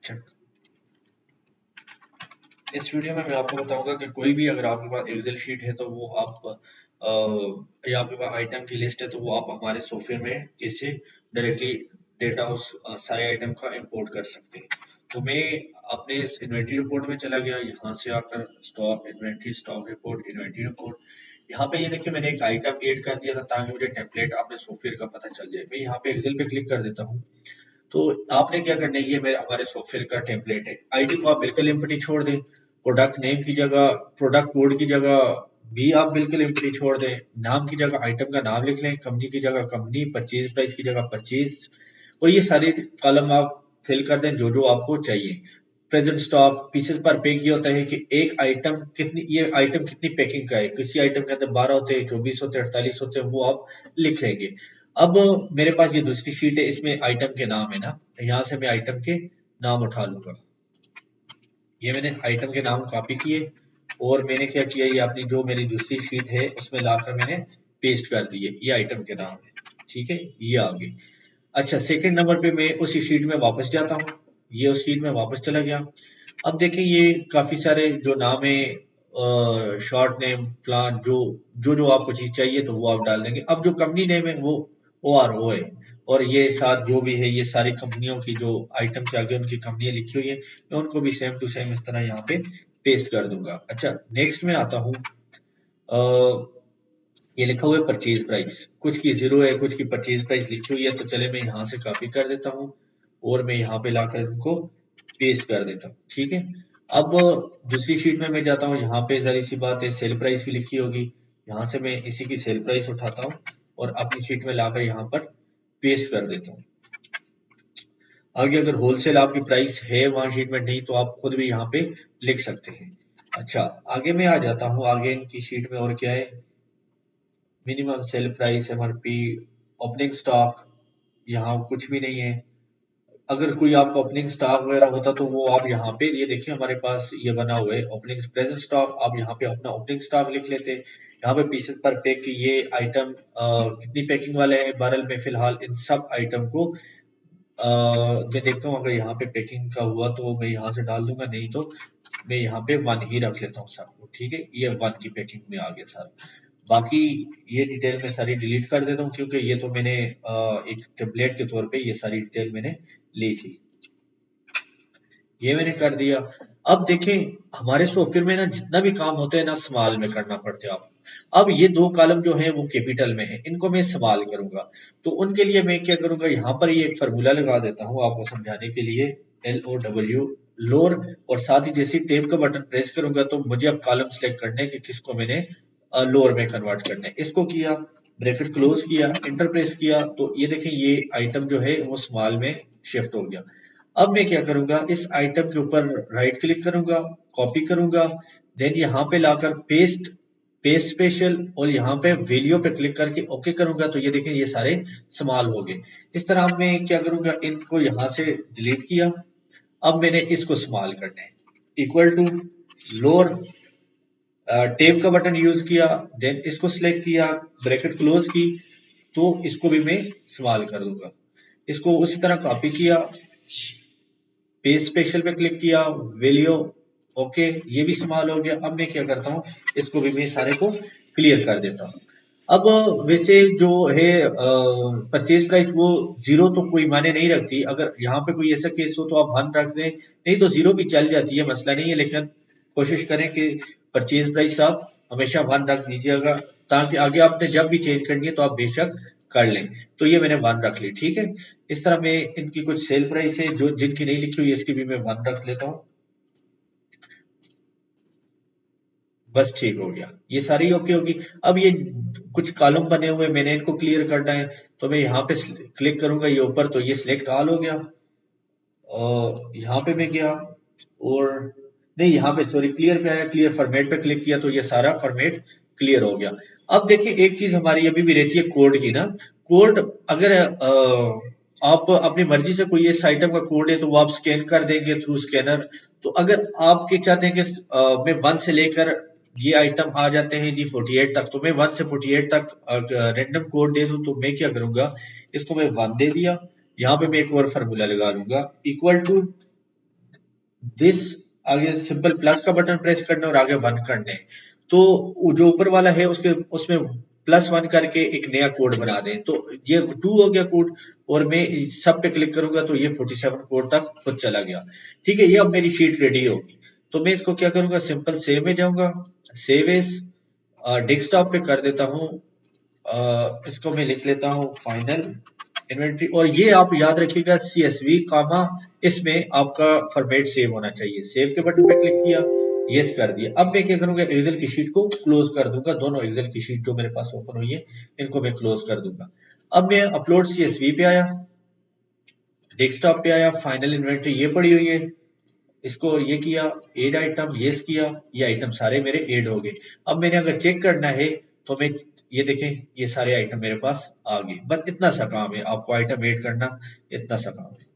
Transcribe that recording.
अच्छा, इस वीडियो में मैं आपको बताऊंगा कि कोई भी अगर आपके पास एक्सेल शीट है तो वो आप या आपके पास आइटम की लिस्ट है तो वो आप हमारे सॉफ्टवेयर में कैसे डायरेक्टली डेटा उस सारे आइटम का इंपोर्ट कर सकते हैं। तो मैं अपने इस इन्वेंटरी रिपोर्ट में चला गया, यहाँ से आकर stock inventory, stock report, inventory report, यहाँ पे ये देखिए मैंने एक आइटम ऐड कर दिया था ताकि मुझे टेम्पलेट अपने सॉफ्टवेयर का पता चल जाए। मैं यहाँ पे एक्सेल पे क्लिक कर देता हूँ। तो आपने क्या करना है, ये मेरे हमारे सॉफ्टवेयर का टेम्पलेट है। आईडी को आप बिल्कुल एम्प्टी छोड़ दें। प्रोडक्ट नेम की जगह, प्रोडक्ट कोड की जगह भी आप बिल्कुल एम्प्टी छोड़ दें। नाम की जगह आइटम का नाम लिख लें, कंपनी की जगह कंपनी, परचेज प्राइस की जगह परचेज, और ये सारे कॉलम आप फिल कर दें जो जो आपको चाहिए। प्रेजेंट स्टॉक पीसेस पर पैक ये होता है कि एक आइटम कितनी, ये आइटम कितनी पैकिंग का है। किसी आइटम के अंदर 12 होते हैं, 24 होते हैं, 48 होते हैं, वो आप लिख लेंगे। अब मेरे पास ये दूसरी शीट है, इसमें आइटम के नाम है ना, यहाँ से मैं आइटम के नाम उठा लूंगा। ये मैंने आइटम के नाम कॉपी किए और मैंने क्या किया, ये अपनी जो मेरी दूसरी शीट है उसमें लाकर मैंने पेस्ट कर दिए। ये आइटम के नाम है, ठीक है, ये आ गए। अच्छा, सेकंड नंबर पे मैं उसी शीट में वापस जाता हूँ। ये उस शीट में वापस चला गया। अब देखें ये काफी सारे जो नाम है, शॉर्ट नेम फलान, जो जो जो आपको चीज चाहिए तो वो आप डाल देंगे। अब जो कंपनी नेम है वो ORO है, और ये साथ जो भी है ये सारी कंपनियों की जो आइटम के आगे उनकी कंपनियां लिखी हुई है, मैं उनको भी सेम टू सेम इस तरह यहाँ पे पेस्ट कर दूंगा। अच्छा, नेक्स्ट में आता हूँ। ये लिखा हुआ है परचेज प्राइस, कुछ की 0 है, कुछ की परचेज प्राइस लिखी हुई है, तो चले मैं यहाँ से कॉपी कर देता हूँ और मैं यहाँ पे लाकर इनको पेस्ट कर देता हूँ, ठीक है। अब दूसरी शीट में मैं जाता हूँ, यहाँ पे जरी सी बात है सेल प्राइस भी लिखी होगी, यहाँ से मैं इसी की सेल प्राइस उठाता हूँ और अपनी शीट में लाकर यहाँ पर पेस्ट कर देता हूँ। आगे अगर होलसेल आपकी प्राइस है वहां शीट में, नहीं तो आप खुद भी यहाँ पे लिख सकते हैं। अच्छा, आगे मैं आ जाता हूँ, आगे इनकी शीट में और क्या है, minimum sale price, MRP, opening stock, यहाँ कुछ भी नहीं है। अगर कोई आपका ओपनिंग स्टॉक वगैरह होता तो वो आप यहाँ पे, ये देखिए हमारे पास ये बना हुआ है ओपनिंग प्रेजेंट स्टॉक, आप यहाँ पे अपना ओपनिंग स्टॉक लिख लेते। यहाँ पे पीसेस पर पैक की ये आइटम कितनी पैकिंग वाले हैं बैरल में फिलहाल, इन सब आइटम को मैं देखता हूँ अगर यहाँ पे पैकिंग का हुआ तो मैं यहाँ से डाल दूंगा, नहीं तो मैं यहाँ पे 1 ही रख लेता हूँ सबको, ठीक है। ये 1 की पैकिंग में आ गया सर। बाकी ये डिटेल मैं सारी डिलीट कर देता हूँ क्योंकि ये तो मैंने एक टेम्पलेट के तौर पे ये सारी डिटेल मैंने ली थी। ये मैंने कर दिया। अब देखें हमारे सॉफ्टवेयर में ना जितना भी काम होता है ना स्मॉल में करना पड़ता है आपको। अब ये 2 कॉलम जो है वो कैपिटल में है, इनको मैं स्मॉल करूंगा। तो उनके लिए मैं क्या करूंगा, यहाँ पर ये एक फार्मूला लगा देता हूँ आपको समझाने के लिए, LOW, लोअर, और साथ ही जैसे टेब का बटन प्रेस करूंगा तो मुझे अब कॉलम सेलेक्ट करने के किसको मैंने लोअर में कन्वर्ट करना है। इसको किया, ब्रैकेट क्लोज किया, इंटर प्रेस किया, तो ये देखें ये आइटम जो है वो स्मॉल में शिफ्ट हो गया। अब मैं क्या करूंगा, इस आइटम के ऊपर राइट क्लिक करूंगा, कॉपी करूंगा, देन यहाँ पे लाकर पेस्ट, पेस्ट स्पेशल, और यहाँ पे वैल्यू पे क्लिक करके ओके करूंगा, तो ये देखें ये सारे स्मॉल हो गए। इस तरह मैं क्या करूंगा, इनको यहाँ से डिलीट किया। अब मैंने इसको स्मॉल करना है, इक्वल टू लोअर, टेब का बटन यूज किया, देन इसको सिलेक्ट किया, ब्रैकेट क्लोज की, तो इसको भी मैं स्मॉल कर दूंगा। इसको उसी तरह कॉपी किया, पेज स्पेशल पे क्लिक किया, वैल्यू ओके, ये भी स्मॉल हो गया। अब मैं क्या करता हूँ, इसको भी मैं सारे को क्लियर कर देता हूँ। अब वैसे जो है परचेज प्राइस वो 0 तो कोई मायने नहीं रखती, अगर यहाँ पे कोई ऐसा केस हो तो आप 1 रख दें, नहीं तो 0 भी चल जाती है, मसला नहीं है, लेकिन कोशिश करें कि परचेज प्राइस आप हमेशा 1 रख दीजिएगा, ताकि आगे आपने जब भी चेंज करनी है तो आप बेशक कर लें। तो ये मैंने 1 रख ली, ठीक है। इस तरह मैं इनकी कुछ सेल प्राइस है जो जिनकी नहीं लिखी हुई इसकी भी मैं 1 रख लेता हूँ, बस ठीक हो गया, ये सारी ओके होगी। अब ये कुछ कॉलम बने हुए मैंने इनको क्लियर करना है, तो मैं यहाँ पे क्लिक करूंगा ये ऊपर, तो ये सिलेक्ट ऑल हो गया, और यहाँ पे मैं गया, और नहीं यहाँ पे सॉरी क्लियर पे आया, क्लियर फॉर्मेट पे क्लिक किया तो ये सारा फॉर्मेट क्लियर हो गया। अब देखिए एक चीज हमारी अभी भी रहती है कोड की ना, कोड अगर आप अपनी मर्जी से कोई इस आइटम का कोड है तो वो आप स्कैन कर देंगे थ्रू स्कैनर। तो अगर आपके चाहते हैं कि मैं 1 से लेकर ये आइटम आ जाते हैं जी 48 तक, तो मैं 1 से 48 तक रैंडम कोड दे दूं, तो मैं क्या करूंगा, इसको मैं 1 दे दिया, यहाँ पे मैं एक और फार्मूला लगा लूंगा, इक्वल टू दिस, आगे सिंपल प्लस का बटन प्रेस करना है और आगे वन करना है। तो जो ऊपर वाला है उसके उसमें प्लस वन करके एक नया कोड बना दें। तो ये टू हो गया कोड, और मैं सब पे क्लिक करूंगा तो ये 47 कोड तक खुद चला गया। ठीक है, ये अब मेरी शीट रेडी होगी। तो मैं इसको क्या करूंगा, सिंपल सेव में जाऊंगा, सेव एज, डेस्कटॉप पे कर देता हूँ। इसको मैं लिख लेता हूँ फाइनल इन्वेंट्री, और ये आप याद रखिएगा CSV कामा, इसमें आपका फॉर्मेट सेव होना चाहिए। सेव के बटन पे क्लिक किया, यस कर दिया। अब मैं क्या करूंगा, एक्सेल की शीट को क्लोज कर दूंगा। दोनों एक्सेल की शीट जो मेरे पास ओपन हुई है इनको मैं क्लोज कर दूंगा। अब मैं अपलोड CSV पे आया, डेस्कटॉप पे आया, फाइनल इन्वेंट्री ये पड़ी हुई है, इसको ये किया, एड आइटम यस किया, ये आइटम सारे मेरे एड हो गए। अब मैंने अगर चेक करना है तो मैं, ये देखें ये सारे आइटम मेरे पास आ गए। बस इतना सा काम है, आपको आइटम ऐड करना, इतना सा काम है।